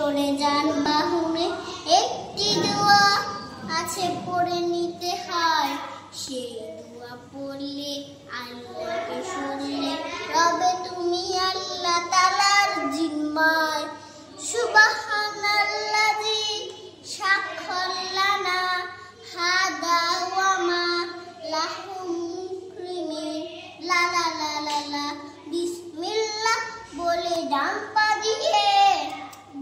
চড়ে যান বাহনে, একটি দোয়া আছে পড়ে নিতে হয়, সেই দোয়া পড়লে আল্লাহকে শুনলে রবে তুমি আল্লাহ তাআলার জিম্মায়। সুবহানাল্লাযী সাক্খার লানা হাদা ওয়া মা লাহু মুকরিমিন, লা লা লা লা লা। বিসমিল্লাহ বলে ডান পা দিয়ে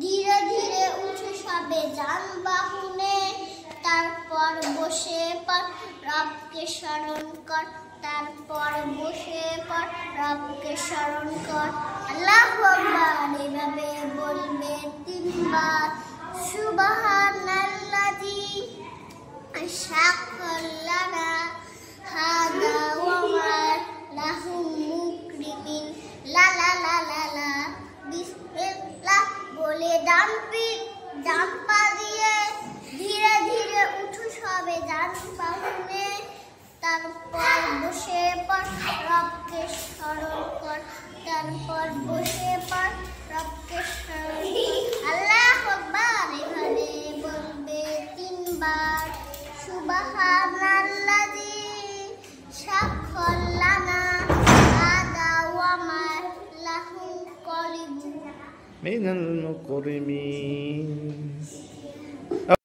ধীরে ধীরে উঠে সবে যান বাহনে, তারপর বসে পড় রবকে স্মরণ কর, তারপর বসে পড় রবকে স্মরণ কর। আল্লাহু আকবার এভাবে বলবে তিনবার। সুবহানাল্লাযী সাক্খার লানা হাদা ওয়া মা লাহু মুকরিমিন, লা লা লা লা লা। বিসমিল্লাহ বলে ডান পা দিয়ে ধীরে ধীরে উঠু সবে যান বাহনে, তারপর বসে পড় রবকে স্মরণ কর, তারপর বসে পড় রবকে স্মরণ কর। আল্লাহু আকবার এভাবে বলবে তিনবার। সুবহানাল্লাযী সাক্খার লানা হাদা ওয়া মা লাহু মুকরিমিন মিনাল মুকরিমিন।